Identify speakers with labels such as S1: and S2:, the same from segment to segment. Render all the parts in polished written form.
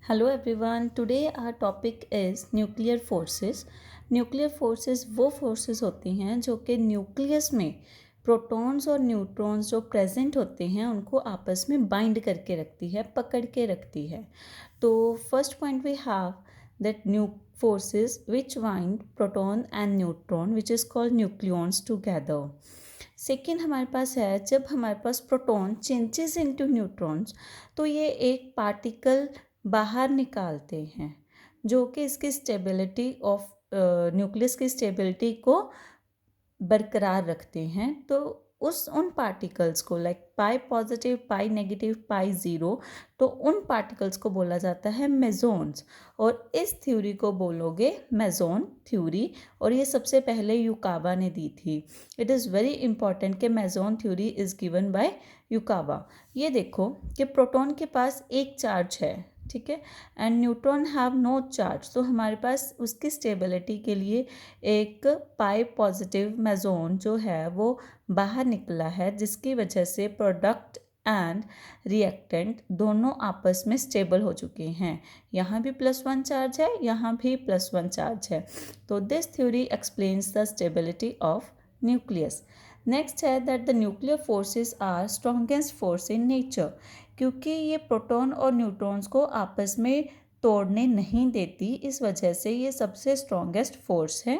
S1: Hello everyone, today our topic is nuclear forces. Nuclear forces वो फोर्सेस होती हैं जो कि न्यूक्लियस में प्रोटॉन्स और न्यूट्रॉन्स जो प्रेजेंट होते हैं उनको आपस में बाइंड करके रखती है, पकड़ के रखती है। तो first point we have that new forces which bind proton and neutron which is called nucleons together. Second हमारे पास है, जब हमारे पास प्रोटॉन चेंजेस इनटू न्यूट्रॉन्स तो ये एक पार्टिकल बाहर निकालते हैं जो कि इसकी स्टेबिलिटी ऑफ न्यूक्लियस की स्टेबिलिटी को बरकरार रखते हैं। तो उन पार्टिकल्स को लाइक पाई पॉजिटिव, पाई नेगेटिव, पाई ज़ीरो, तो उन पार्टिकल्स को बोला जाता है मेसोन्स। और इस थ्योरी को बोलोगे मेसोन थ्योरी, और ये सबसे पहले युकावा ने दी थी। इट इज़ वेरी इंपॉर्टेंट कि meson theory is given by Yukawa. ये देखो कि प्रोटॉन के पास एक चार्ज है, ठीक है, and neutron have no charge, तो हमारे पास उसकी स्टेबिलिटी के लिए एक पाई पॉजिटिव मेसोन जो है वो बाहर निकला है, जिसकी वजह से प्रोडक्ट एंड रिएक्टेंट दोनों आपस में स्टेबल हो चुके हैं। यहाँ भी +1 चार्ज है, यहाँ भी +1 चार्ज है। तो this theory explains the stability of nucleus. Next है that the nuclear forces are strongest force in nature, क्योंकि ये प्रोटॉन और न्यूट्रॉन्स को आपस में तोड़ने नहीं देती, इस वजह से ये सबसे स्ट्रॉन्गेस्ट फोर्स है।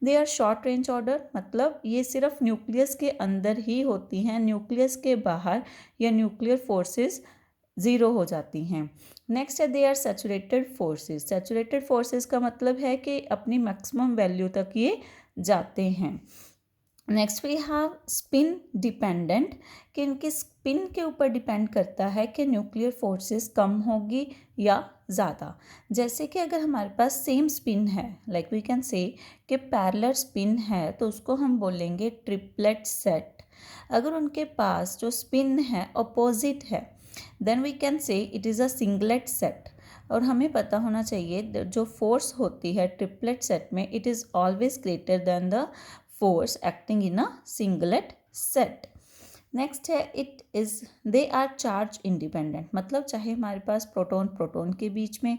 S1: They are short range order, मतलब ये सिर्फ न्यूक्लियस के अंदर ही होती हैं, न्यूक्लियस के बाहर ये न्यूक्लियर फोर्सेस ज़ीरो हो जाती हैं। नेक्स्ट है they are saturated forces. Saturated forces का मतलब है कि अपनी मैक्सिमम वैल्यू तक ये जाते हैं। Next we have spin dependent, कि इनकी स्पिन के ऊपर डिपेंड करता है कि न्यूक्लियर फोर्सेस कम होगी या ज़्यादा। जैसे कि अगर हमारे पास सेम स्पिन है, लाइक वी कैन से कि पैरेलल स्पिन है, तो उसको हम बोलेंगे ट्रिपलेट सेट। अगर उनके पास जो स्पिन है अपोजिट है, then we can say it is a singlet set. और हमें पता होना चाहिए जो फोर्स होती है ट्रिपलेट सेट में, it is always greater than the force acting in a singlet set. Next है it is they are charge independent, मतलब चाहे हमारे पास प्रोटॉन प्रोटॉन के बीच में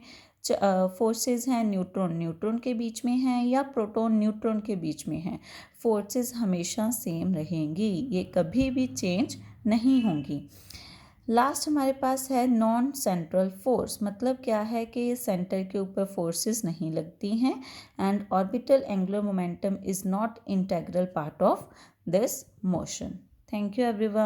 S1: फोर्सेस हैं, न्यूट्रॉन न्यूट्रॉन के बीच में हैं, या प्रोटॉन न्यूट्रॉन के बीच में हैं, फोर्सेस हमेशा सेम रहेंगी, ये कभी भी चेंज नहीं होंगी। लास्ट हमारे पास है नॉन सेंट्रल फोर्स, मतलब क्या है कि ये सेंटर के ऊपर फोर्सेस नहीं लगती हैं, and orbital angular momentum is not integral part of this motion. Thank you everyone.